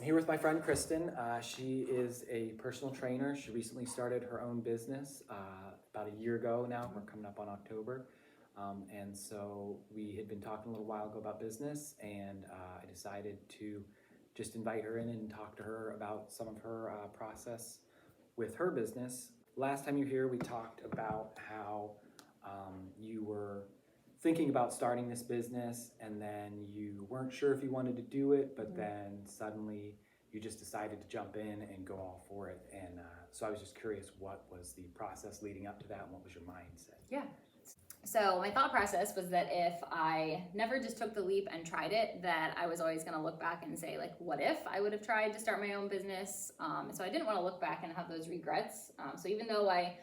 here with my friend Kristin. She is a personal trainer. She recently started her own business about a year ago now. We're coming up on October. And so we had been talking a little while ago about business, and I decided to just invite her in and talk to her about some of her process with her business. Last time you were here, we talked about how you were thinking about starting this business, and then you weren't sure if you wanted to do it, but then suddenly you just decided to jump in and go all for it. And so I was just curious, what was the process leading up to that, and what was your mindset? Yeah. So my thought process was that if I never just took the leap and tried it, that I was always going to look back and say, like, what if I would have tried to start my own business? So I didn't want to look back and have those regrets. So even though I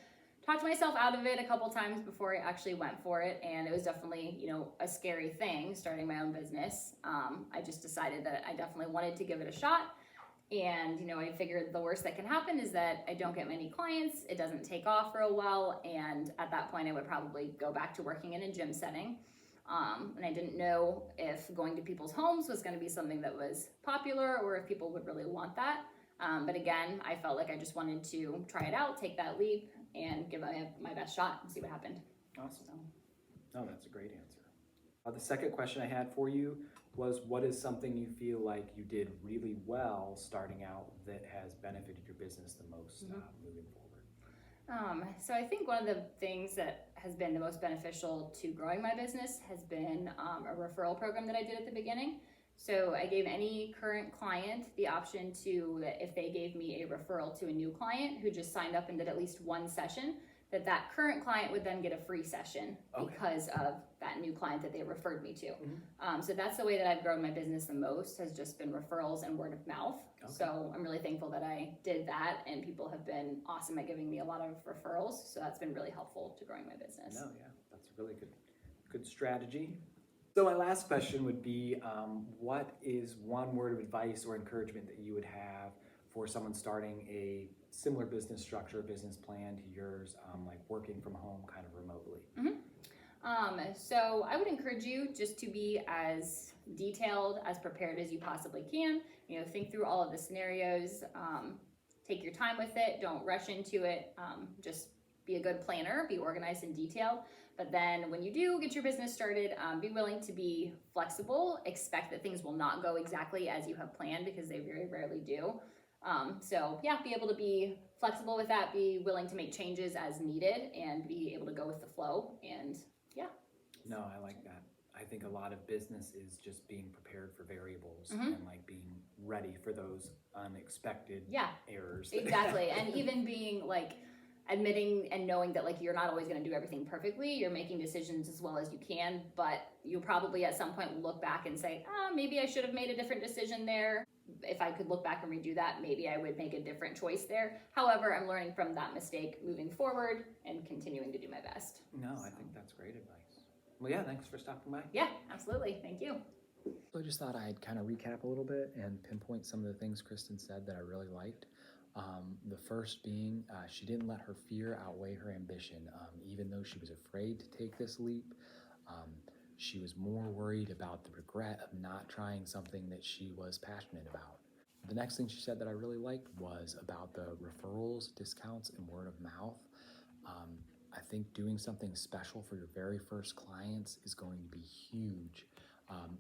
talked myself out of it a couple times before I actually went for it, and it was definitely, a scary thing starting my own business, I just decided that I definitely wanted to give it a shot. And, I figured the worst that can happen is that I don't get many clients, it doesn't take off real well, and at that point I would probably go back to working in a gym setting. And I didn't know if going to people's homes was going to be something that was popular or if people would really want that. But again, I felt like I just wanted to try it out, take that leap, and give my best shot and see what happened. Awesome. Oh, that's a great answer. The second question I had for you was, what is something you feel like you did really well starting out that has benefited your business the most moving forward? So I think one of the things that has been the most beneficial to growing my business has been a referral program that I did at the beginning. So I gave any current client the option to, that if they gave me a referral to a new client who just signed up and did at least one session, that current client would then get a free session because of that new client that they referred me to. So that's the way that I've grown my business the most, has just been referrals and word of mouth. So I'm really thankful that I did that, and people have been awesome at giving me a lot of referrals. So that's been really helpful to growing my business. No, yeah, that's a really good strategy. So my last question would be, what is one word of advice or encouragement that you would have for someone starting a similar business structure, business plan to yours, like working from home kind of remotely? So I would encourage you just to be as detailed, as prepared as you possibly can. Think through all of the scenarios, take your time with it, don't rush into it, just be a good planner, be organized and detailed. But then when you do get your business started, be willing to be flexible, expect that things will not go exactly as you have planned, because they very rarely do. So yeah, be able to be flexible with that, be willing to make changes as needed, and be able to go with the flow. And yeah. No, I like that. I think a lot of business is just being prepared for variables and like being ready for those unexpected errors. Exactly. And even being like admitting and knowing that like you're not always going to do everything perfectly, you're making decisions as well as you can, but you'll probably at some point look back and say, maybe I should have made a different decision there. If I could look back and redo that, maybe I would make a different choice there. However, I'm learning from that mistake moving forward and continuing to do my best. No, I think that's great advice. Well, yeah, thanks for stopping by. Yeah, absolutely. Thank you. So I just thought I'd kind of recap a little bit and pinpoint some of the things Kristin said that I really liked. The first being, she didn't let her fear outweigh her ambition. Even though she was afraid to take this leap, she was more worried about the regret of not trying something that she was passionate about. The next thing she said that I really liked was about the referrals, discounts, and word of mouth. I think doing something special for your very first clients is going to be huge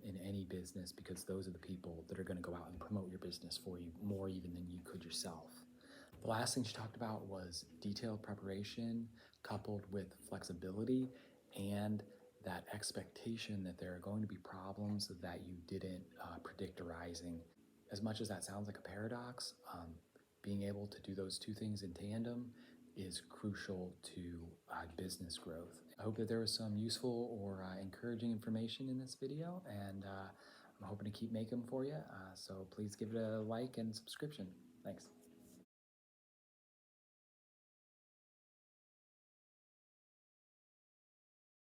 in any business, because those are the people that are going to go out and promote your business for you more even than you could yourself. The last thing she talked about was detailed preparation coupled with flexibility and that expectation that there are going to be problems that you didn't predict arising. As much as that sounds like a paradox, being able to do those two things in tandem is crucial to business growth. I hope that there was some useful or encouraging information in this video, and I'm hoping to keep making them for you. So please give it a like and subscription. Thanks.